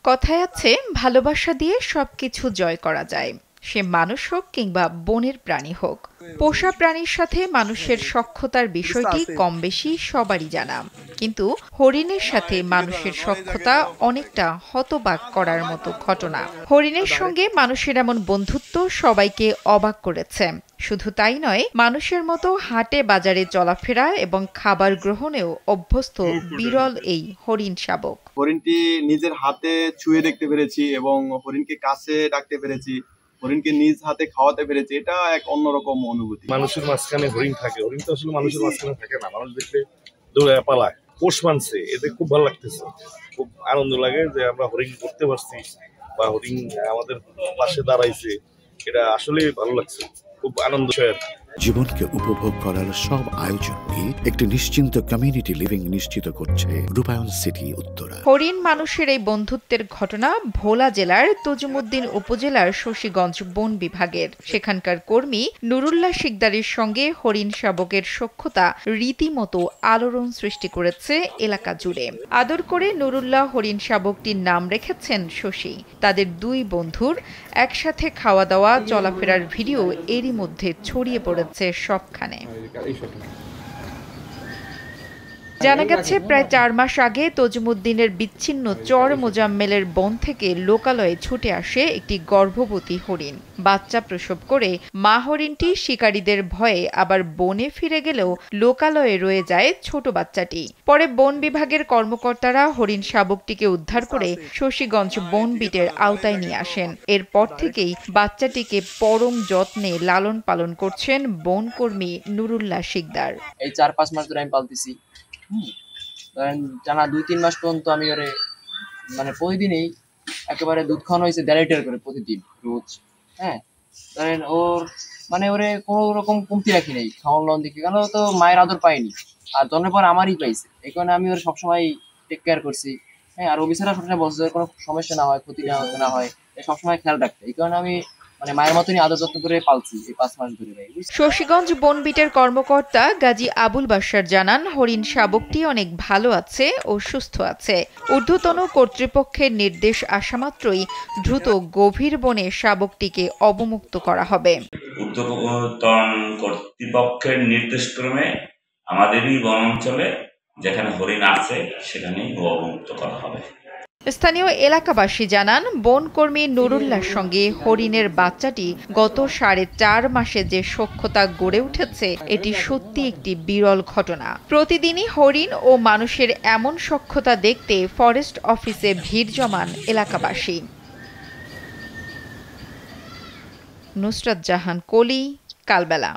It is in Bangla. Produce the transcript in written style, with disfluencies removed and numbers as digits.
কথায় আছে ভালোবাসা দিয়ে সবকিছু জয় করা যায়, সে মানুষ হোক কিংবা বনের প্রাণী হোক। পোষা প্রাণীর সাথে মানুষের সখ্যতার বিষয়টি কম বেশি সবারই জানা, কিন্তু হরিণের সাথে মানুষের সখ্যতা অনেকটা হতবাক করার মতো ঘটনা। হরিণের সঙ্গে মানুষের এমন বন্ধুত্ব সবাইকে অবাক করেছে। শুধু তাই নয়, মানুষের মতো হাটে বাজারে চলাফেরা এবং খাবার গ্রহণেও অভ্যস্ত বিরল এই হরিণ শাবক। হরিণটি নিজের হাতে ছুঁয়ে দেখতে পেরেছি এবং হরিণকে কাছে ডাকতে পেরেছি, হরিণকে নিজ হাতে খাওয়াতে পেরেছি। এটা এক অন্যরকম অনুভূতি। মানুষের মাঝখানে হরিণ থাকে, হরিণ তো আসলে মানুষের মাঝখানে থাকে না, মানুষ দেখলে দৌড়ে পালায়, পোষ মানছে, এতে খুব ভালো লাগতেছে। খুব আনন্দ লাগে যে আমরা হরিণ করতে পারছি বা হরিণ আমাদের পাশে দাঁড়াইছে, এটা আসলে ভালো লাগছে, খুব আনন্দ। জীবনকে উপভোগ করার সব আয়োজনকে একটি নিশ্চিন্ত কমিউনিটি লিভিং নিশ্চিত করছে রূপায়ণ সিটি উত্তরা। হরিণ মানুষের এই বন্ধুত্বের ঘটনা ভোলা জেলার তজুমুদ্দিন উপজেলার শশীগঞ্জ বন বিভাগের। সেখানকার কর্মী নুরুল্লাহ শিকদারের সঙ্গে হরিণ শাবকের সখ্যতা রীতিমতো আলোড়ন সৃষ্টি করেছে এলাকা জুড়ে। আদর করে নুরুল্লাহ হরিণ শাবকটির নাম রেখেছেন শশী। তাদের দুই বন্ধুর একসাথে খাওয়া দাওয়া চলাফেরার ভিডিও এরই মধ্যে ছড়িয়ে পড়েছে সবখানে। জানা গেছে প্রায় 4 মাস আগে তজুমুদ্দিনের বিচ্ছিন্ন চর মোজাম্মেলের বন থেকে লোকালয়ে ছুটে আসে একটি গর্ভবতী হরিণ। বাচ্চা প্রসব করে মা হরিণটি শিকারীদের ভয়ে আবার বনে ফিরে গেলেও লোকালয়ে রয়ে যায় ছোট বাচ্চাটি। পরে বন বিভাগের কর্মকর্তারা হরিণ শাবকটিকে উদ্ধার করে শশীগঞ্জ বন বিটের আওতায় নিয়ে আসেন। এরপর থেকেই বাচ্চাটিকে পরম যত্নে লালন পালন করছেন বনকর্মী নুরুল্লাহ শিকদার। এই 4-5 মাস ধরে আমি পালতেছি। টানা 2-3 মাস পর্যন্ত আমি ওরে মানে প্রতিদিনই একেবারে দুধ খাওয়ানো হয়েছে 1.5 লিটার করে প্রতিদিন রোজ। হ্যাঁ, ধরেন ওরে কোনো রকম কমতি রাখি নাই খাওয়ানোর দিকে, কারণ ও তো মায়ের আদর পায়নি, আর জন্মের পর আমারই পাইছে। এই কারণে আমি ওর সবসময় টেক কেয়ার করছি। হ্যাঁ, আর অফিসাররা সবসময় বলছে কোনো সমস্যা না হয়, ক্ষতি না হয়, সবসময় খেয়াল রাখতে। এই কারণে আমি মায়ের মতনই আদর যত্ন করে পালছি এই 5 মাস ধরে। শশীগঞ্জ বন বিটের কর্মকর্তা গাজী আবুল বাশার জানান, হরিণ শাবকটি অনেক ভালো আছে ও সুস্থ আছে। ঊর্ধ্বতন কর্তৃপক্ষের নির্দেশ আসা মাত্রই দ্রুত গভীর বনে শাবকটিকে অবমুক্ত করা হবে। ঊর্ধ্বতন কর্তৃপক্ষের নির্দেশক্রমে আমাদেরই বনাঞ্চলে যেখানে হরিণ আছে সেখানেই অবমুক্ত করা হবে। স্থানীয় এলাকাবাসী জানান, বনকর্মী নুরুল্লাহর সঙ্গে হরিণের বাচ্চাটি গত 4.5 মাসে যে সখ্যতা গড়ে উঠেছে এটি সত্যি একটি বিরল ঘটনা। প্রতিদিনই হরিণ ও মানুষের এমন সখ্যতা দেখতে ফরেস্ট অফিসে ভিড় জমান এলাকাবাসী। নুসরাত জাহান কলি, কালবেলা।